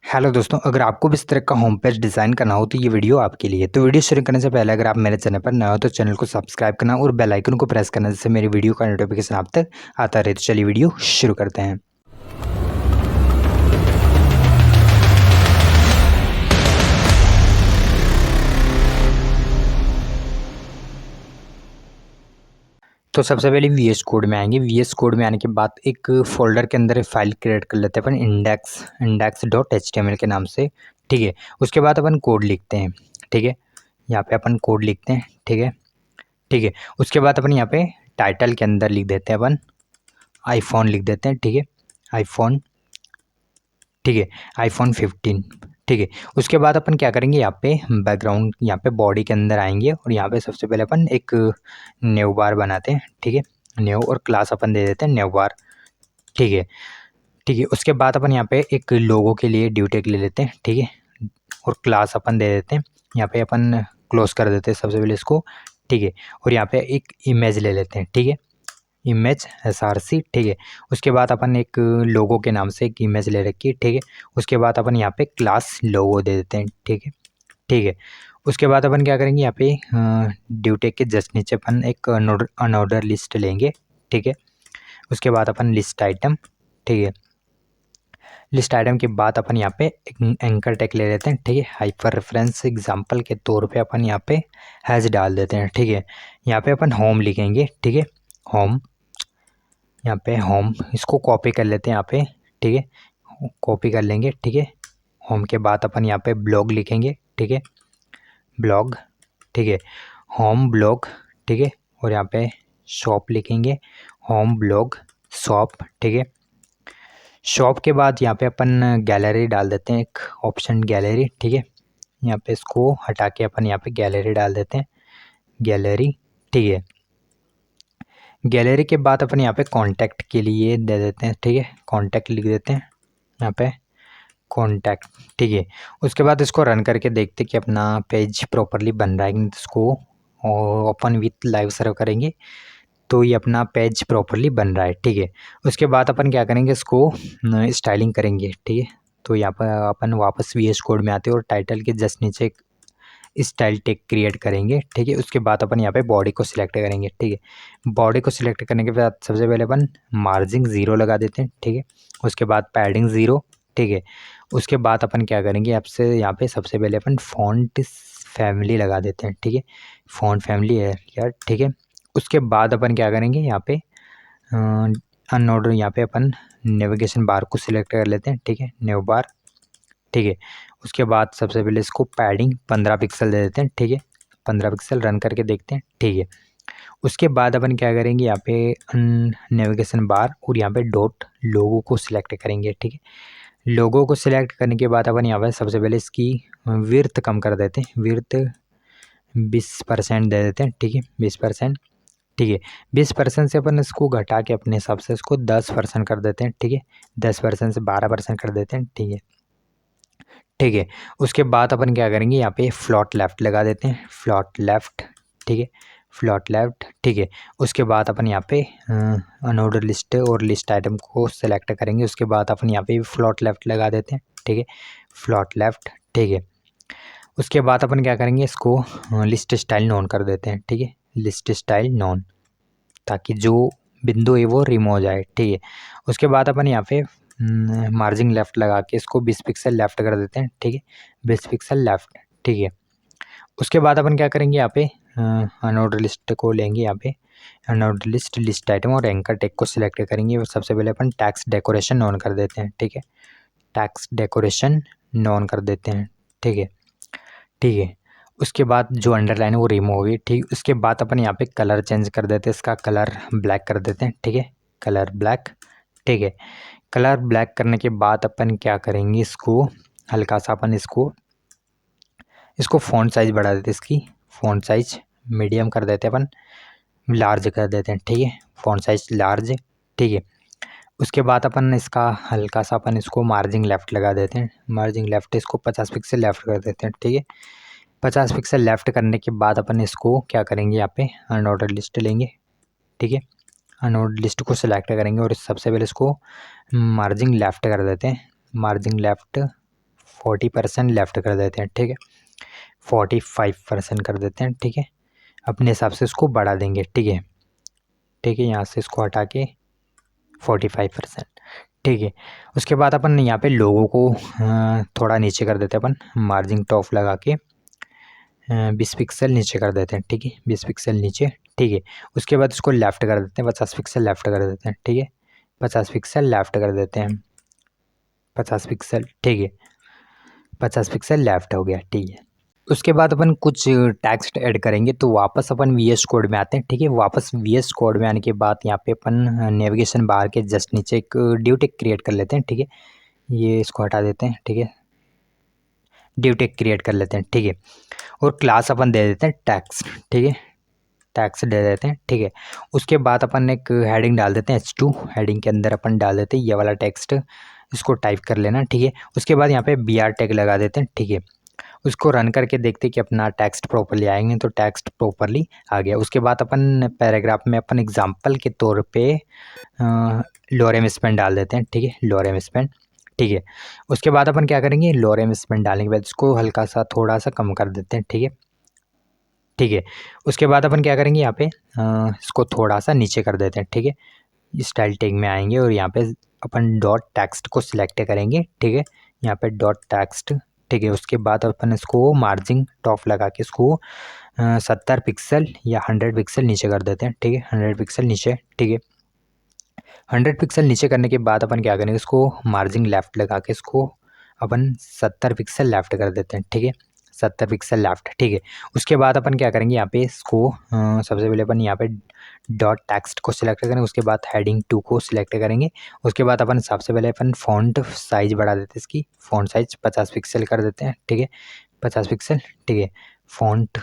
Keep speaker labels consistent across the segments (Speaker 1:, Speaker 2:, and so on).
Speaker 1: Hello दोस्तों, अगर आपको भी इस तरह का होम पेज डिज़ाइन करना हो तो ये वीडियो आपके लिए। तो वीडियो शुरू करने से पहले अगर आप मेरे चैनल पर नए हो तो चैनल को सब्सक्राइब करना और बेल आइकन को प्रेस करना, जिससे मेरी वीडियो का नोटिफिकेशन आप तक आता रहे। तो चलिए वीडियो शुरू करते हैं। तो सबसे पहले वीएस कोड में आएंगे। वीएस कोड में आने के बाद एक फोल्डर के अंदर फाइल क्रिएट कर लेते हैं अपन, index.html के नाम से। ठीक है, उसके बाद अपन कोड लिखते हैं। ठीक है, यहाँ पे अपन कोड लिखते हैं। ठीक है, ठीक है, उसके बाद अपन यहाँ पे टाइटल के अंदर लिख देते हैं अपन आईफोन लिख देते हैं। ठीक है, आईफोन। ठीक है, आईफोन 15। ठीक है, उसके बाद अपन क्या करेंगे, यहाँ पे बैकग्राउंड, यहाँ पे बॉडी के अंदर आएंगे और यहाँ पे सबसे पहले अपन एक न्यू बार बनाते हैं। ठीक है, न्यू और क्लास अपन दे देते हैं न्यू बार। ठीक है, ठीक है, उसके बाद अपन यहाँ पे एक लोगो के लिए ड्यू टैग ले लेते हैं। ठीक है, और क्लास अपन दे देते हैं। यहाँ पे अपन क्लोज कर देते हैं सबसे पहले इसको। ठीक है, और यहाँ पे एक इमेज ले लेते हैं। ठीक है, इमेज SRC। ठीक है, उसके बाद अपन एक लोगो के नाम से एक इमेज ले रखी है। ठीक है, उसके बाद अपन यहाँ पे क्लास लोगो दे देते हैं। ठीक है, ठीक है, उसके बाद अपन क्या करेंगे, यहाँ पे ड्यू टैग के जस्ट नीचे अपन एक अनऑर्डर लिस्ट लेंगे। ठीक है, उसके बाद अपन लिस्ट आइटम। ठीक है, लिस्ट आइटम के बाद अपन यहाँ पे एक एंकर टैग ले लेते हैं। ठीक है, हाइपर रेफरेंस एग्जांपल के तौर पे अपन यहाँ पे हैज डाल देते हैं। ठीक है, यहाँ पे अपन होम लिखेंगे। ठीक है, होम, यहाँ पे होम, इसको कॉपी कर लेते हैं यहाँ पे। ठीक है, कॉपी कर लेंगे। ठीक है, होम के बाद अपन यहाँ पे ब्लॉग लिखेंगे। ठीक है, ब्लॉग। ठीक है, होम ब्लॉग। ठीक है, और यहाँ पे शॉप लिखेंगे, होम ब्लॉग शॉप। ठीक है, शॉप के बाद यहाँ पे अपन गैलरी डाल देते हैं, एक ऑप्शन गैलरी। ठीक है, यहाँ पे इसको हटा के अपन यहाँ पे गैलरी डाल देते हैं, गैलरी। ठीक है, गैलरी के बाद अपन यहाँ पे कांटेक्ट के लिए दे देते हैं। ठीक है, कांटेक्ट लिख देते हैं यहाँ पे, कांटेक्ट। ठीक है, उसके बाद इसको रन करके देखते कि अपना पेज प्रॉपरली बन रहा है कि नहीं। तो इसको ओपन विथ लाइव सर्व करेंगे तो ये अपना पेज प्रॉपरली बन रहा है। ठीक है, उसके बाद अपन क्या करेंगे, इसको स्टाइलिंग करेंगे। ठीक है, तो यहाँ पर अपन वापस VS कोड में आते हैं और टाइटल के जस्ट नीचे एक स्टाइल टैग क्रिएट करेंगे। ठीक है, उसके बाद अपन यहाँ पे बॉडी को सिलेक्ट करेंगे। ठीक है, बॉडी को सिलेक्ट करने के बाद सबसे पहले अपन मार्जिन 0 लगा देते हैं। ठीक है, उसके बाद पैडिंग 0। ठीक है, उसके बाद अपन क्या करेंगे, आपसे यहाँ पे सबसे पहले अपन फॉन्ट फैमिली लगा देते हैं। ठीक है, फॉन्ट फैमिली है यार। ठीक है, उसके बाद अपन क्या करेंगे, यहाँ पे अनऑर्डर, यहाँ पे अपन नेविगेशन बार को सिलेक्ट कर लेते हैं। ठीक है, न्यू बार। ठीक है, उसके बाद सबसे पहले इसको पैडिंग 15 पिक्सल दे देते हैं। ठीक है, 15 पिक्सल, रन करके देखते हैं। ठीक है, उसके बाद अपन क्या करेंगे, यहाँ पे नेविगेशन बार और यहाँ पे डॉट लोगो को सिलेक्ट करेंगे। ठीक है, लोगो को सिलेक्ट करने के बाद अपन यहाँ पे सबसे पहले इसकी विड्थ कम कर देते हैं, विड्थ 20% दे देते हैं। ठीक है, 20%। ठीक है, 20% से अपन इसको घटा के अपने हिसाब से इसको 10% कर देते हैं। ठीक है, 10% से 12% कर देते हैं। ठीक है, ठीक है, उसके बाद अपन क्या करेंगे, यहाँ पे फ्लॉट लेफ़्ट लगा देते हैं, फ्लॉट लेफ़्ट। ठीक है, फ्लॉट लेफ़्ट। ठीक है, उसके बाद अपन यहाँ पे अनऑर्डर लिस्ट और लिस्ट आइटम को सेलेक्ट करेंगे। उसके बाद अपन यहाँ पे फ्लॉट लेफ़्ट लगा देते हैं। ठीक है, फ्लॉट लेफ़्ट। ठीक है, उसके बाद अपन क्या करेंगे, इसको लिस्ट स्टाइल नॉन कर देते हैं। ठीक है, लिस्ट स्टाइल नॉन, ताकि जो बिंदु है वो रिमूव हो जाए। ठीक है, उसके बाद अपन यहाँ पे मार्जिन लेफ़्ट लगा के इसको 20 पिक्सल लेफ़्ट कर देते हैं। ठीक है, 20 पिक्सल लेफ़्ट। ठीक है, उसके बाद अपन क्या करेंगे, यहाँ पे अनऑर्डर लिस्ट को लेंगे। यहाँ पे अनऑर्डर लिस्ट, लिस्ट आइटम और एंकर टैग को सिलेक्ट करेंगे और सबसे पहले अपन टैक्स डेकोरेशन ऑन कर देते हैं। ठीक है, टैक्स डेकोरेशन ऑन कर देते हैं। ठीक है, ठीक है, उसके बाद जो अंडरलाइन है वो रिमूव होगी। ठीक, उसके बाद अपन यहाँ पे कलर चेंज कर देते हैं, इसका कलर ब्लैक कर देते हैं। ठीक है, कलर ब्लैक। ठीक है, कलर ब्लैक करने के बाद अपन क्या करेंगे, इसको हल्का सा अपन इसको फ़ॉन्ट साइज़ बढ़ा देते हैं, इसकी फ़ॉन्ट साइज़ मीडियम कर देते हैं, अपन लार्ज कर देते हैं। ठीक है, फ़ॉन्ट साइज़ लार्ज। ठीक है, उसके बाद अपन इसका हल्का सा अपन इसको मार्जिन लेफ़्ट लगा देते हैं, मार्जिन लेफ़्ट, इसको 50 पिक्सल लेफ़्ट कर देते हैं। ठीक है, 50 पिक्सल लेफ़्ट करने के बाद अपन इसको क्या करेंगे, यहाँ पे अनऑर्डर लिस्ट लेंगे। ठीक है, अनऑर्डर लिस्ट को सिलेक्ट करेंगे और सबसे पहले इसको मार्जिन लेफ़्ट कर देते हैं, मार्जिन लेफ़्ट 40% लेफ़्ट कर देते हैं, ठीक है। 45% कर देते हैं, ठीक है। अपने हिसाब से इसको बढ़ा देंगे, ठीक है। ठीक है, यहाँ से इसको हटा के 45%, ठीक है। उसके बाद अपन यहाँ पे लोगों को थोड़ा नीचे कर देते हैं अपन, मार्जिन टॉप लगा के 20 पिक्सल नीचे कर देते हैं, ठीक है। 20 पिक्सल नीचे, ठीक है। उसके बाद इसको लेफ़्ट कर देते हैं, 50 पिक्सल लेफ़्ट कर देते हैं, ठीक है। 50 पिक्सल लेफ़्ट कर देते हैं, 50 पिक्सल, ठीक है। 50 पिक्सल लेफ़्ट हो गया, ठीक है। उसके बाद अपन कुछ टेक्स्ट ऐड करेंगे, तो वापस अपन वीएस कोड में आते हैं, ठीक है। वापस वीएस कोड में आने के बाद यहाँ पे अपन नेविगेशन बार के जस्ट नीचे एक ड्यू टेग क्रिएट कर लेते हैं, ठीक है। ये इसको हटा देते हैं, ठीक है। ड्यू टेग क्रिएट कर लेते हैं, ठीक है। और क्लास अपन दे देते हैं टैक्स, ठीक है। टैक्स दे देते हैं, ठीक है। उसके बाद अपन एक हेडिंग डाल देते हैं H2, हेडिंग के अंदर अपन डाल देते हैं ये वाला टेक्स्ट, इसको टाइप कर लेना, ठीक है। उसके बाद यहाँ पे BR टैग लगा देते हैं, ठीक है। उसको रन करके देखते हैं कि अपना टेक्स्ट प्रॉपरली आएंगे, तो टेक्स्ट प्रॉपरली आ गया। उसके बाद अपन पैराग्राफ में अपन एग्जांपल के तौर पे लोरेम स्पेन डाल देते हैं, ठीक है। लोरेम स्पेन, ठीक है। उसके बाद अपन क्या करेंगे, लोरेम स्पेन डालने के बाद इसको हल्का सा थोड़ा सा कम कर देते हैं, ठीक है। ठीक है। उसके बाद अपन क्या करेंगे, यहाँ पे इसको थोड़ा सा नीचे कर देते हैं, ठीक है। स्टाइल टैग में आएंगे और यहाँ पे अपन डॉट टेक्स्ट को सिलेक्ट करेंगे, ठीक है। यहाँ पे डॉट टेक्स्ट, ठीक है। उसके बाद अपन इसको मार्जिन टॉप लगा के इसको 70 पिक्सल या 100 पिक्सल नीचे कर देते हैं, ठीक है। 100 पिक्सल नीचे, ठीक है। 100 पिक्सल नीचे करने के बाद अपन क्या करेंगे, इसको मार्जिन लेफ़्ट लगा के इसको अपन 70 पिक्सल लेफ़्ट कर देते हैं, ठीक है। 70 पिक्सल लेफ़्ट, ठीक है। उसके बाद अपन क्या करेंगे, यहाँ पे इसको सबसे पहले अपन यहाँ पे डॉट टेक्स्ट को सिलेक्ट करेंगे, उसके बाद हेडिंग 2 को सिलेक्ट करेंगे। उसके बाद अपन सबसे पहले अपन फ़ॉन्ट साइज़ बढ़ा देते हैं, इसकी फ़ॉन्ट साइज़ 50 पिक्सल कर देते हैं, ठीक है। 50 पिक्सल, ठीक है। फ़ॉन्ट,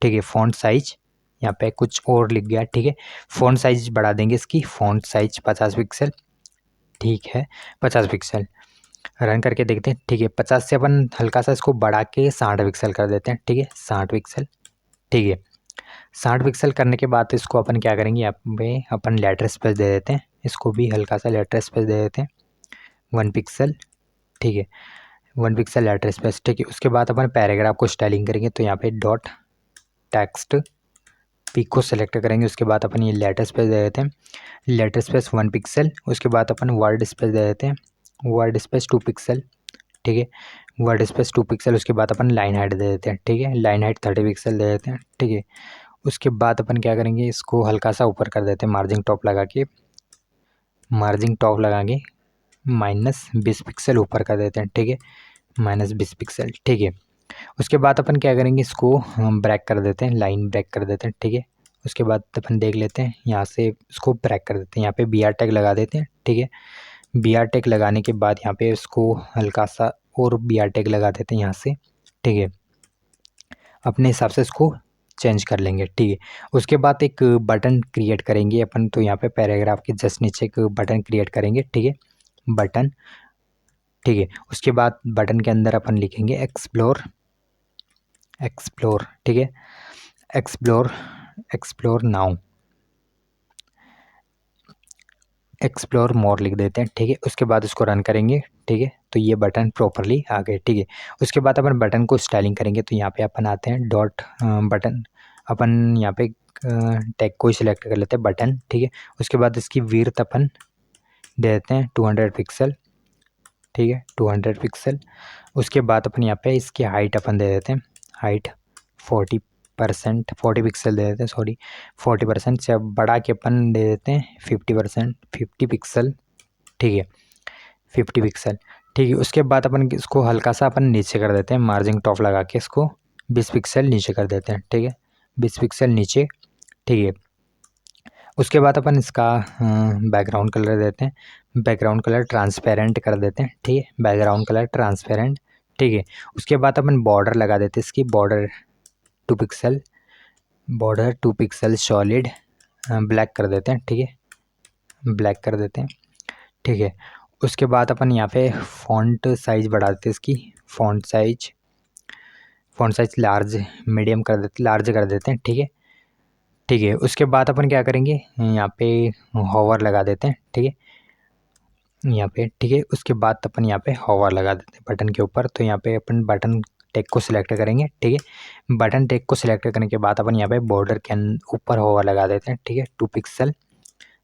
Speaker 1: ठीक है। फ़ॉन्ट साइज़ यहाँ पे कुछ और लिख गया, ठीक है। फ़ॉन्ट साइज़ बढ़ा देंगे इसकी, फ़ॉन्ट साइज़ 50 पिक्सल, ठीक है। 50 पिक्सल रन करके देखते हैं, ठीक है। 50 से अपन हल्का सा इसको बढ़ा के 60 पिक्सल कर देते हैं, ठीक है। 60 पिक्सल, ठीक है। 60 पिक्सल करने के बाद इसको अपन क्या करेंगे, यहाँ पे अपन लेटर स्पेस दे देते हैं, इसको भी हल्का सा लेटर स्पेस दे देते हैं 1 पिक्सल, ठीक है। 1 पिक्सल लेटर स्पेस, ठीक है। उसके बाद अपन पैराग्राफ को स्टाइलिंग करेंगे, तो यहाँ पे डॉट टेक्स्ट पिक को सेलेक्ट करेंगे। उसके बाद अपन ये लेटर स्पेस दे देते हैं, लेटर स्पेस 1 पिक्सल। उसके बाद अपन वर्ड स्पेस दे देते हैं, वर्ड स्पेस 2 पिक्सल, ठीक है। Word space 2 pixel. उसके बाद अपन लाइन हाइट दे देते हैं, ठीक है। लाइन हाइट 30 पिक्सल दे देते हैं, ठीक है। उसके बाद अपन क्या करेंगे, इसको हल्का सा ऊपर कर देते हैं, मार्जिन टॉप लगा के, मार्जिन टॉप लगा के -20 पिक्सल ऊपर कर देते हैं, ठीक है। -20 पिक्सल, ठीक है। उसके बाद अपन क्या करेंगे, इसको ब्रैक कर देते हैं, लाइन ब्रैक कर देते हैं, ठीक है। उसके बाद अपन देख लेते हैं, यहाँ से इसको ब्रैक कर देते हैं, यहाँ पे BR टैग लगा देते हैं, ठीक है। BR टैग लगाने के बाद यहाँ पे इसको हल्का सा और BR टैग लगा देते हैं यहाँ से, ठीक है। अपने हिसाब से इसको चेंज कर लेंगे, ठीक है। उसके बाद एक बटन क्रिएट करेंगे अपन, तो यहाँ पे पैराग्राफ के जस्ट नीचे एक बटन क्रिएट करेंगे, ठीक है। बटन, ठीक है। उसके बाद बटन के अंदर अपन लिखेंगे एक्सप्लोर, एक्सप्लोर, ठीक है। Explore, explore now, explore more लिख देते हैं, ठीक है। उसके बाद उसको रन करेंगे, ठीक है। तो ये बटन प्रॉपरली आ गए, ठीक है। उसके बाद अपन बटन को स्टाइलिंग करेंगे, तो यहाँ पे अपन आते हैं डॉट बटन, अपन यहाँ पे टैग को ही सिलेक्ट कर लेते हैं बटन, ठीक है। उसके बाद इसकी विड्थ अपन दे देते हैं 200 पिक्सल, ठीक है। 200 पिक्सल। उसके बाद अपन यहाँ पे इसकी हाइट अपन दे देते हैं, हाइट 40%, 40 पिक्सल दे देते हैं, सॉरी 40% से अब बढ़ा के अपन दे देते हैं 50%, 50 पिक्सल, ठीक है। 50 पिक्सल, ठीक है। उसके बाद अपन इसको हल्का सा अपन नीचे कर देते हैं, मार्जिन टॉप लगा के इसको 20 पिक्सल नीचे कर देते हैं, ठीक है। 20 पिक्सल नीचे, ठीक है। उसके बाद अपन इसका बैकग्राउंड कलर देते हैं, बैकग्राउंड कलर ट्रांसपेरेंट कर देते हैं, ठीक है। बैकग्राउंड कलर ट्रांसपेरेंट, ठीक है। उसके बाद अपन बॉर्डर लगा देते हैं, इसकी border 2 pixel, border 2 pixel solid black कर देते हैं, ठीक है। ब्लैक कर देते हैं, ठीक है। उसके बाद अपन यहाँ पे फ़ॉन्ट साइज़ बढ़ा देते हैं, इसकी फ़ॉन्ट साइज़ लार्ज मीडियम कर देते, लार्ज कर देते हैं, ठीक है, ठीक है। उसके बाद अपन क्या करेंगे, यहाँ पे होवर लगा देते हैं, ठीक है। यहाँ पे, ठीक है। उसके बाद अपन यहाँ पे होवर लगा देते हैं बटन के ऊपर। तो यहाँ पे अपन बटन टैग को सिलेक्ट करेंगे, ठीक है। बटन टैग को सिलेक्ट करने के बाद अपन यहाँ पे बॉर्डर के ऊपर होवर लगा देते हैं, ठीक है। 2 पिक्सल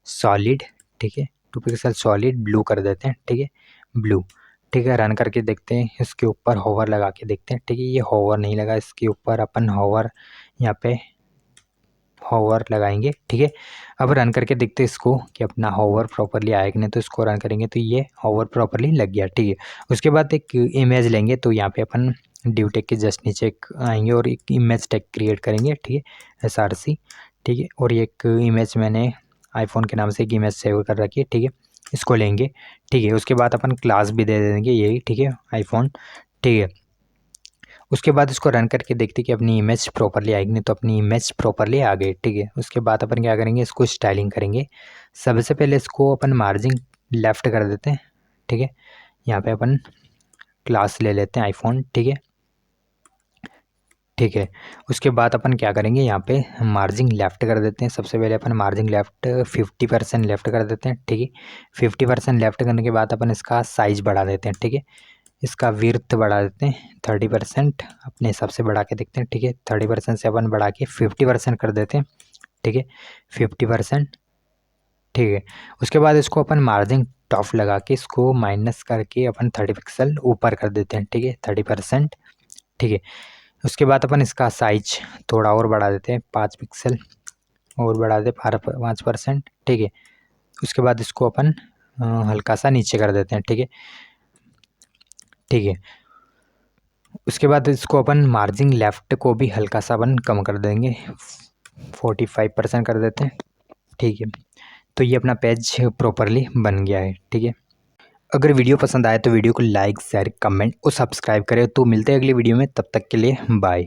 Speaker 1: सॉलिड, ठीक है। 2 पिक्सल सॉलिड ब्लू कर देते हैं, ठीक है, ब्लू, ठीक है। रन करके देखते हैं, इसके ऊपर होवर लगा के देखते हैं, ठीक है। ये होवर नहीं लगा, इसके ऊपर अपन होवर यहाँ पे होवर लगाएंगे, ठीक है। अब रन करके देखते हैं इसको कि अपना होवर प्रॉपरली आया कि नहीं। तो इसको रन करेंगे तो ये होवर प्रॉपरली लग गया, ठीक है। उसके बाद एक इमेज लेंगे, तो यहाँ पे अपन ड्यू टेग के जस्ट नीचे आएंगे और एक इमेज टैग क्रिएट करेंगे, ठीक है, SRC, ठीक है। और एक इमेज मैंने आईफोन के नाम से एक इमेज सेव कर रखी है, ठीक है। इसको लेंगे, ठीक है। उसके बाद अपन क्लास भी दे देंगे यही, ठीक है, आईफोन, ठीक है। उसके बाद इसको रन करके देखते कि अपनी इमेज प्रॉपरली आएगी नहीं। तो अपनी इमेज प्रॉपरली आ गई, ठीक है। उसके बाद अपन क्या करेंगे, इसको स्टाइलिंग करेंगे। सबसे पहले इसको अपन मार्जिन लेफ़्ट कर देते हैं, ठीक है। यहाँ पे अपन क्लास ले लेते हैं आईफोन, ठीक है, ठीक है। उसके बाद अपन क्या करेंगे, यहाँ पे मार्जिन लेफ़्ट कर देते हैं। सबसे पहले अपन मार्जिन लेफ़्ट 50% लेफ़्ट कर देते हैं, ठीक है। 50% लेफ़्ट करने के बाद अपन इसका साइज़ बढ़ा देते हैं, ठीक है। इसका विड्थ बढ़ा देते हैं 30%, अपने हिसाब से बढ़ा के देखते हैं, ठीक है। 30% से अपन बढ़ा के 50% कर देते हैं, ठीक है, 50%, ठीक है। उसके बाद इसको अपन मार्जिन टॉप लगा के इसको माइनस करके अपन 30 पिक्सल ऊपर कर देते हैं, ठीक है, 30%, ठीक है। उसके बाद अपन इसका साइज थोड़ा और बढ़ा देते हैं, 5 पिक्सल और बढ़ा दें 5%, ठीक है। उसके बाद इसको अपन हल्का सा नीचे कर देते हैं, ठीक है, ठीक है। उसके बाद इसको अपन मार्जिन लेफ़्ट को भी हल्का सा अपन कम कर देंगे, 45% कर देते हैं, ठीक है। तो ये अपना पेज प्रॉपरली बन गया है, ठीक है। अगर वीडियो पसंद आए तो वीडियो को लाइक शेयर कमेंट और सब्सक्राइब करें। तो मिलते हैं अगली वीडियो में, तब तक के लिए बाय।